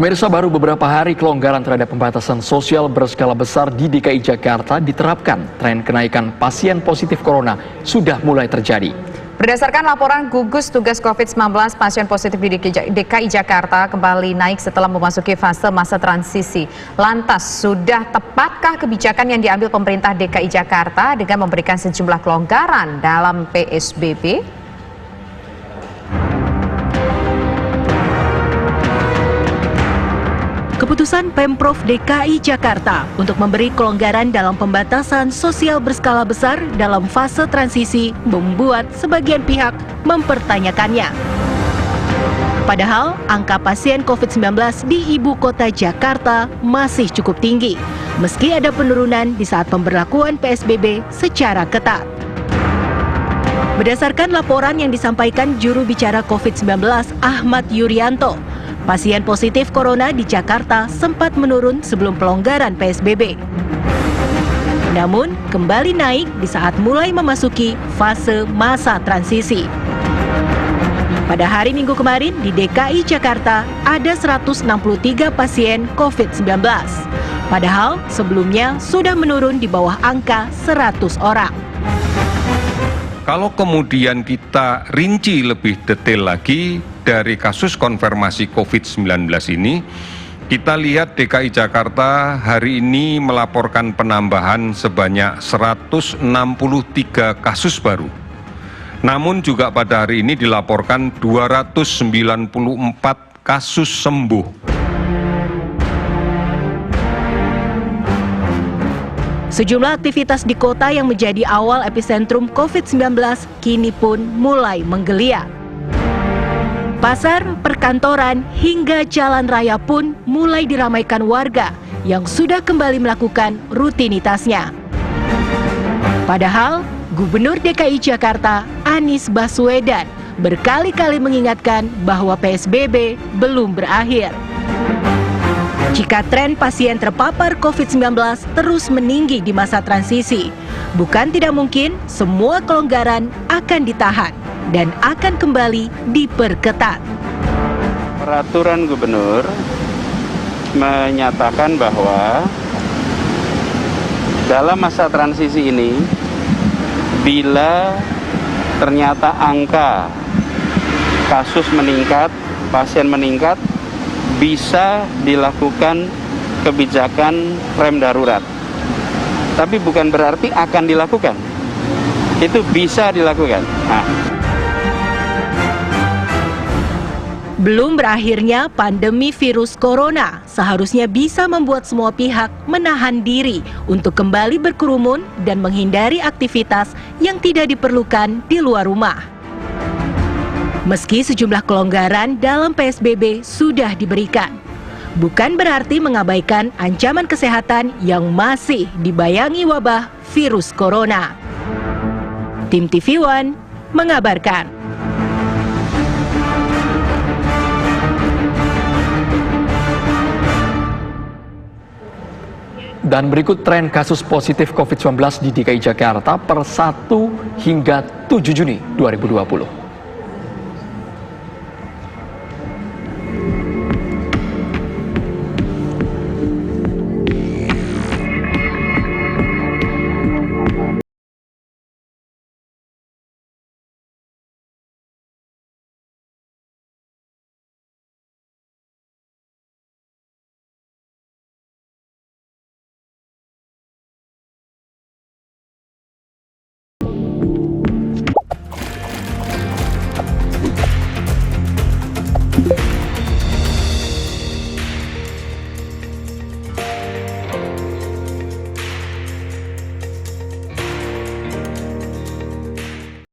Pemirsa, baru beberapa hari kelonggaran terhadap pembatasan sosial berskala besar di DKI Jakarta diterapkan. Tren kenaikan pasien positif corona sudah mulai terjadi. Berdasarkan laporan gugus tugas COVID-19, pasien positif di DKI Jakarta kembali naik setelah memasuki fase masa transisi. Lantas, sudah tepatkah kebijakan yang diambil pemerintah DKI Jakarta dengan memberikan sejumlah kelonggaran dalam PSBB? Keputusan Pemprov DKI Jakarta untuk memberi kelonggaran dalam pembatasan sosial berskala besar dalam fase transisi membuat sebagian pihak mempertanyakannya. Padahal angka pasien COVID-19 di ibu kota Jakarta masih cukup tinggi, meski ada penurunan di saat pemberlakuan PSBB secara ketat. Berdasarkan laporan yang disampaikan juru bicara COVID-19 Ahmad Yuryanto, pasien positif corona di Jakarta sempat menurun sebelum pelonggaran PSBB. Namun, kembali naik di saat mulai memasuki fase masa transisi. Pada hari Minggu kemarin di DKI Jakarta ada 163 pasien COVID-19. Padahal sebelumnya sudah menurun di bawah angka 100 orang. Kalau kemudian kita rinci lebih detail lagi dari kasus konfirmasi COVID-19 ini, kita lihat DKI Jakarta hari ini melaporkan penambahan sebanyak 163 kasus baru. Namun juga pada hari ini dilaporkan 294 kasus sembuh. Sejumlah aktivitas di kota yang menjadi awal epicentrum COVID-19 kini pun mulai menggeliat. Pasar, perkantoran, hingga jalan raya pun mulai diramaikan warga yang sudah kembali melakukan rutinitasnya. Padahal, Gubernur DKI Jakarta Anies Baswedan berkali-kali mengingatkan bahwa PSBB belum berakhir. Jika tren pasien terpapar COVID-19 terus meninggi di masa transisi, bukan tidak mungkin semua kelonggaran akan ditahan dan akan kembali diperketat. Peraturan gubernur menyatakan bahwa dalam masa transisi ini, bila ternyata angka kasus meningkat, pasien meningkat, bisa dilakukan kebijakan rem darurat. Tapi bukan berarti akan dilakukan. Itu bisa dilakukan. Belum berakhirnya pandemi virus corona seharusnya bisa membuat semua pihak menahan diri untuk kembali berkerumun dan menghindari aktivitas yang tidak diperlukan di luar rumah. Meski sejumlah kelonggaran dalam PSBB sudah diberikan, bukan berarti mengabaikan ancaman kesehatan yang masih dibayangi wabah virus corona. Tim TV One mengabarkan. Dan berikut tren kasus positif COVID-19 di DKI Jakarta per 1 hingga 7 Juni 2020.